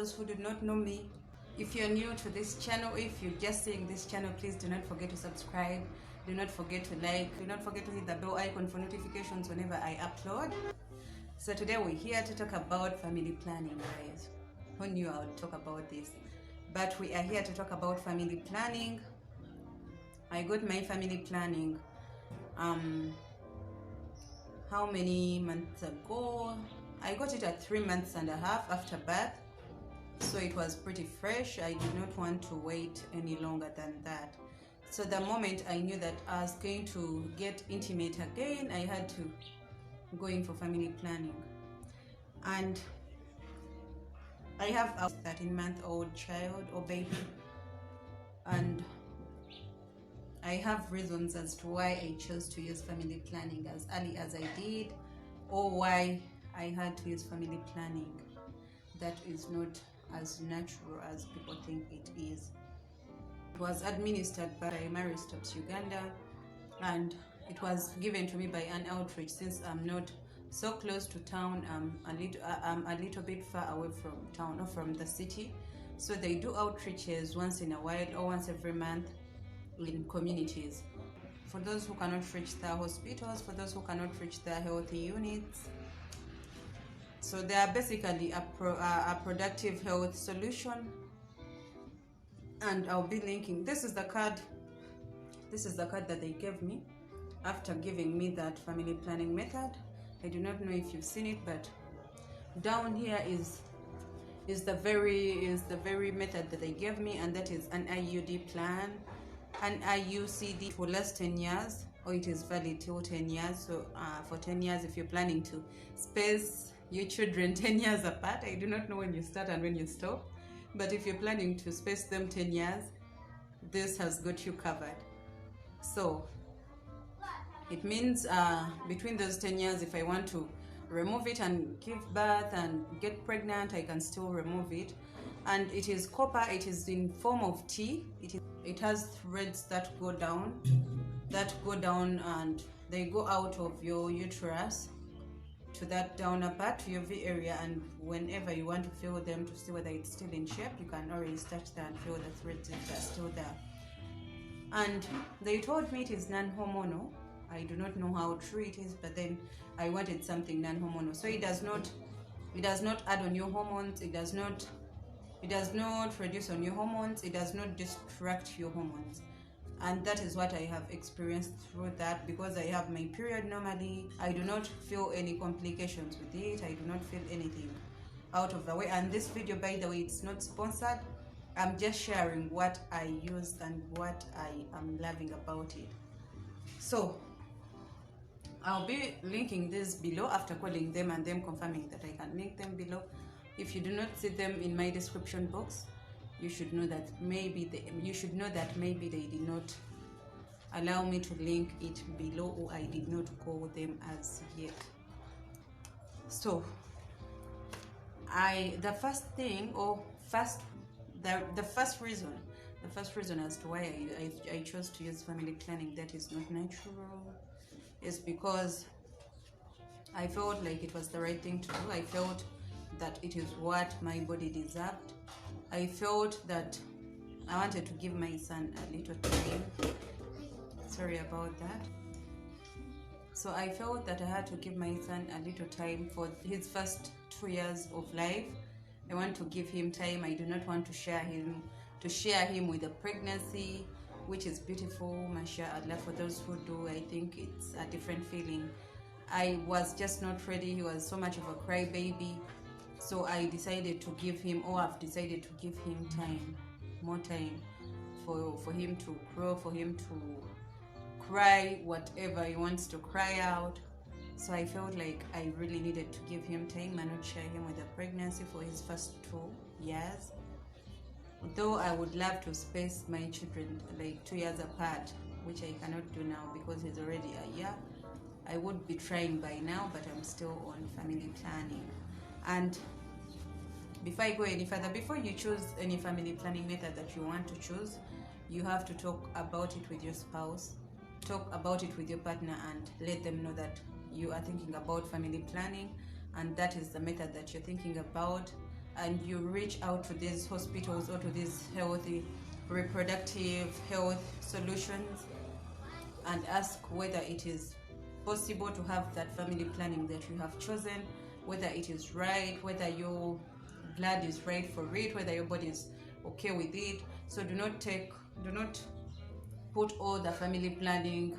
those who do not know me, if you're new to this channel, if you're just seeing this channel, please do not forget to subscribe, do not forget to like, do not forget to hit the bell icon for notifications whenever I upload. So today we're here to talk about family planning, guys. Who knew I would talk about this? But we are here to talk about family planning. I got my family planning how many months ago? I got it at 3.5 months after birth, so it was pretty fresh. I did not want to wait any longer than that. So the moment I knew that I was going to get intimate again, I had to go in for family planning. And I have a 13-month-old child or baby, and I have reasons as to why I chose to use family planning as early as I did, or why I had to use family planning that is not as natural as people think it is. It was administered by Mary Stops Uganda, and it was given to me by an outreach. Since I'm not so close to town, I'm a little bit far away from town or from the city, so they do outreaches once in a while or once every month in communities. For those who cannot reach the hospitals, for those who cannot reach the health units. So they are basically a productive health solution. And I'll be linking, this is the card that they gave me after giving me that family planning method. I do not know if you've seen it, but down here is the very method that they gave me, and that is an IUD plan. An IUCD for last 10 years, or it is valid till 10 years. So for 10 years, if you're planning to space your children 10 years apart, I do not know when you start and when you stop, but if you're planning to space them 10 years, this has got you covered. So it means between those 10 years, if I want to remove it and give birth and get pregnant, I can still remove it. And it is copper, it is in form of T. It has threads that go down and they go out of your uterus to that downer part, to your V area, and whenever you want to feel them to see whether it's still in shape, you can always touch that and feel the threads if they're still there. And they told me it is non-hormonal. I do not know how true it is, but then I wanted something non-hormonal. So it does not add on your hormones, it does not reduce on your hormones, it does not distract your hormones. And that is what I have experienced through that. Because I have my period normally, I do not feel any complications with it, I do not feel anything out of the way. And this video, by the way, it's not sponsored. I'm just sharing what I use and what I am loving about it. So I'll be linking this below after calling them and them confirming that I can link them below. If you do not see them in my description box, you should know that maybe they did not allow me to link it below, or I did not call them as yet. So the first reason as to why I chose to use family planning that is not natural is because I felt like it was the right thing to do. I felt that it is what my body deserved. I felt that I wanted to give my son a little time. Sorry about that. So I felt that I had to give my son a little time for his first 2 years of life. I want to give him time. I do not want to share him with the pregnancy, which is beautiful, mashallah. For those who do, I think it's a different feeling. I was just not ready. He was so much of a crybaby. So I decided to give him, or I've decided to give him time, more time for him to grow, for him to cry whatever he wants to cry out. So I felt like I really needed to give him time and not share him with the pregnancy for his first 2 years. Though I would love to space my children like 2 years apart, which I cannot do now because he's already a year. I would be trying by now, but I'm still on family planning. And before I go any further, before you choose any family planning method that you want to choose, you have to talk about it with your spouse, talk about it with your partner, and let them know that you are thinking about family planning and that is the method that you're thinking about. and you reach out to these hospitals or to these healthy reproductive health solutions and ask whether it is possible to have that family planning that you have chosen, whether it is right, whether your blood is right for it, whether your body is okay with it. So do not put all the family planning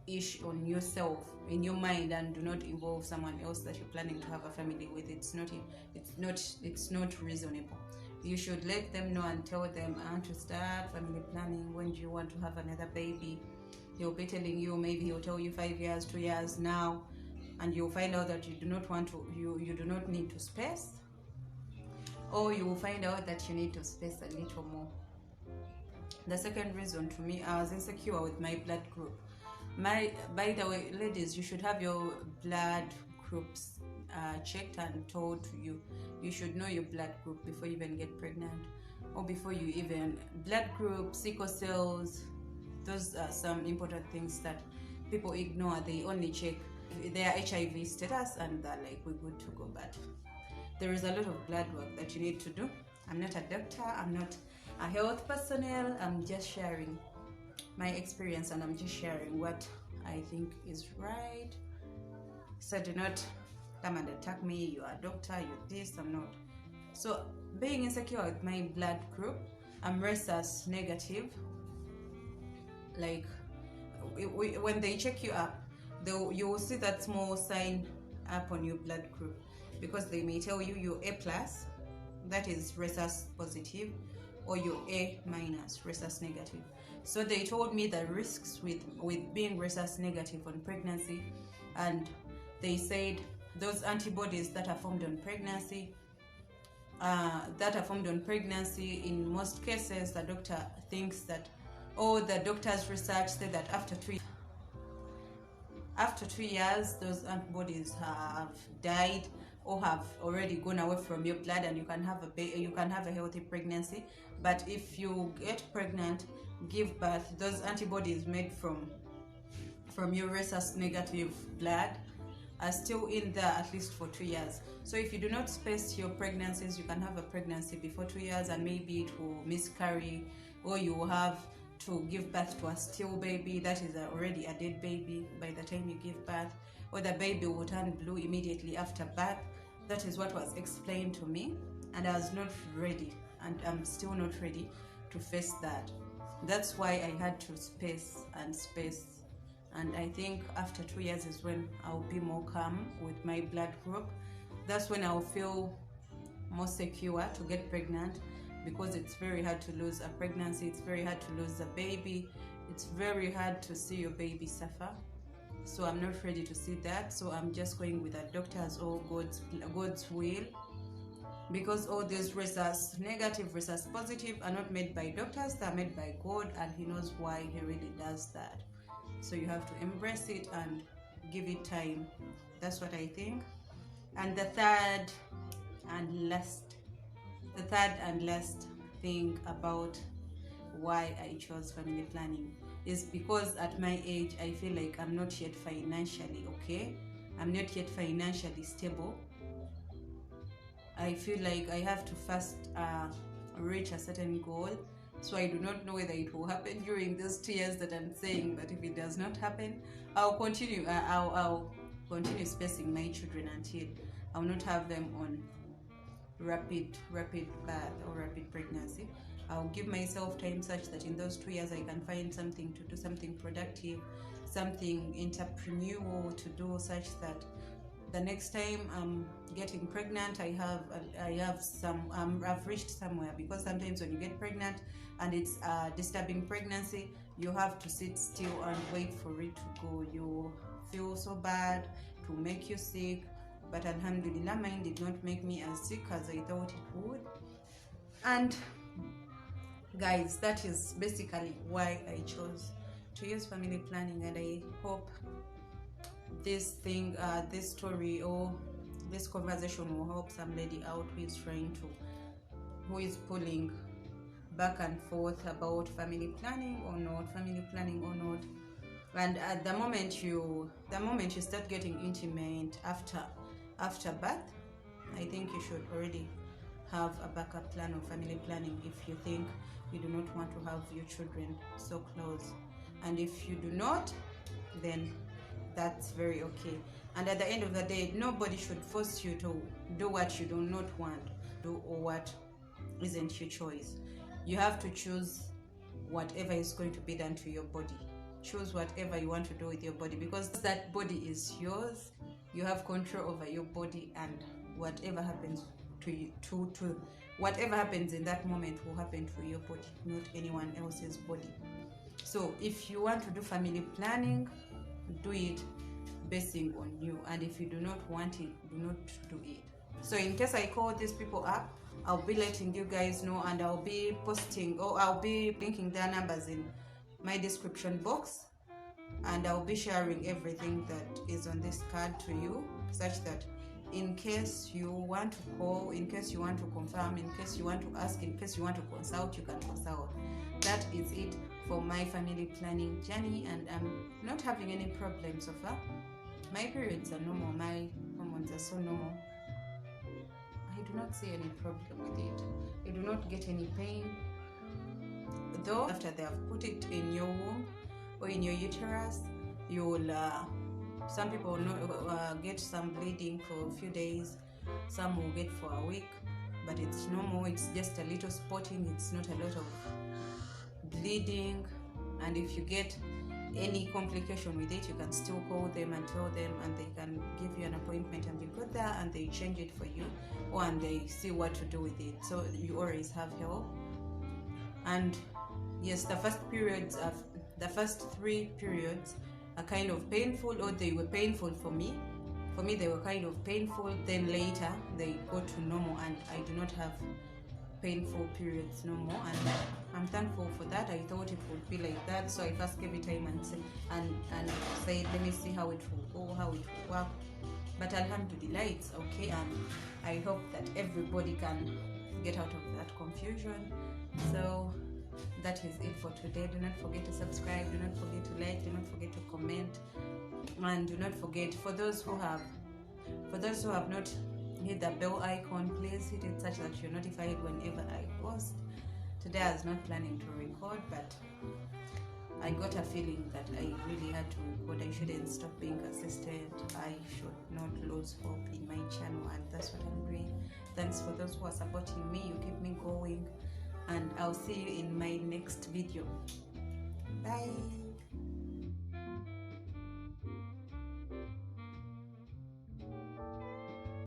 ish on yourself in your mind, and do not involve someone else that you're planning to have a family with. It's not reasonable. You should let them know and tell them, I want to start family planning. When do you want to have another baby? He'll be telling you, maybe he'll tell you 5 years, 2 years now, and you'll find out that you do not need to space, or you will find out that you need to space a little more. The second reason, to me, I was insecure with my blood group. By the way, ladies, you should have your blood groups checked and told to you. You should know your blood group before you even get pregnant, or before you even blood group, sickle cells. Those are some important things that people ignore. They only check their HIV status and they're like, we're good to go. But there is a lot of blood work that you need to do. I'm not a doctor, I'm not a health personnel, I'm just sharing my experience, and I'm just sharing what I think is right. So do not come and attack me, you are a doctor, you're this, I'm not. So being insecure with my blood group, I'm rhesus negative. Like when they check you up, you will see that small sign up on your blood group, because they may tell you you're A+, that is rhesus positive, or you're A-, rhesus negative. So they told me the risks with being rhesus negative on pregnancy, and they said those antibodies that are formed on pregnancy, in most cases the doctor thinks that, or the doctor's research said that after 2 years those antibodies have died or have already gone away from your blood, and you can have a healthy pregnancy. But if you get pregnant, give birth, those antibodies made from your rhesus negative blood are still in there at least for 2 years. So if you do not space your pregnancies, you can have a pregnancy before 2 years and maybe it will miscarry, or you will have to give birth to a still baby, that is already a dead baby by the time you give birth, or the baby will turn blue immediately after birth. That is what was explained to me, and I was not ready, and I'm still not ready to face that. That's why I had to space, and I think after 2 years is when I'll be more calm with my blood group. That's when I'll feel more secure to get pregnant, because it's very hard to lose a pregnancy, it's very hard to lose a baby, it's very hard to see your baby suffer. So I'm not ready to see that, so I'm just going with a doctor's or God's will, because all these rhesus negative, rhesus positive are not made by doctors, they're made by God, and He knows why He really does that. So you have to embrace it and give it time. That's what I think. And the third and last thing about why I chose family planning is because at my age I feel like I'm not yet financially okay. I'm not yet financially stable. I feel like I have to first reach a certain goal. So I do not know whether it will happen during those 2 years that I'm saying, but if it does not happen, I'll continue spacing my children until I'll not have them on rapid birth or rapid pregnancy. I'll give myself time such that in those 2 years I can find something to do, something productive, something entrepreneurial to do, such that the next time I'm getting pregnant, I've reached somewhere. Because sometimes when you get pregnant and it's a disturbing pregnancy, you have to sit still and wait for it to go. You feel so bad, to make you sick, but alhamdulillah, mine did not make me as sick as I thought it would. And guys, that is basically why I chose to use family planning, and I hope this story or this conversation will help some lady out who is pulling back and forth about family planning or not. And at the moment you start getting intimate after birth, I think you should already have a backup plan or family planning if you think you do not want to have your children so close. And if you do not, then that's very okay. And at the end of the day, nobody should force you to do what you do not want to do or what isn't your choice. You have to choose whatever is going to be done to your body. Choose whatever you want to do with your body, because that body is yours. You have control over your body, and whatever happens to you, to whatever happens in that moment will happen to your body, not anyone else's body. So if you want to do family planning, do it basing on you, and if you do not want it, do not do it. So in case I call these people up, I'll be letting you guys know, and I'll be posting, or I'll be linking their numbers in my description box, and I'll be sharing everything that is on this card to you, such that in case you want to call, in case you want to confirm, in case you want to ask, in case you want to consult, you can consult. That is it for my family planning journey, and I'm not having any problems so far. My periods are normal, my hormones are so normal. I do not see any problem with it. I do not get any pain, though after they have put it in your womb or in your uterus, you will some people will get some bleeding for a few days, some will get for a week, but it's normal. It's just a little spotting, it's not a lot of bleeding. And if you get any complication with it, you can still call them and tell them, and they can give you an appointment, and you go there and they change it for you, and they see what to do with it. So you always have help. And yes, the first 3 periods are kind of painful, or they were painful for me. For me, they were kind of painful. Then later they go to normal, and I do not have painful periods no more, and I'm thankful for that. I thought it would be like that, so I first gave it time and said, let me see how it will go, how it will work. But alhamdulillah, it's okay, and I hope that everybody can get out of that confusion. So that is it for today. Do not forget to subscribe, do not forget to like, do not forget to comment, and do not forget, for those who have not hit the bell icon, please hit it such that you're notified whenever I post. Today I was not planning to record, but I got a feeling that I really had to record. I shouldn't stop being consistent. I should not lose hope in my channel, and that's what I'm doing. Thanks for those who are supporting me. You keep me going, and I'll see you in my next video. Bye.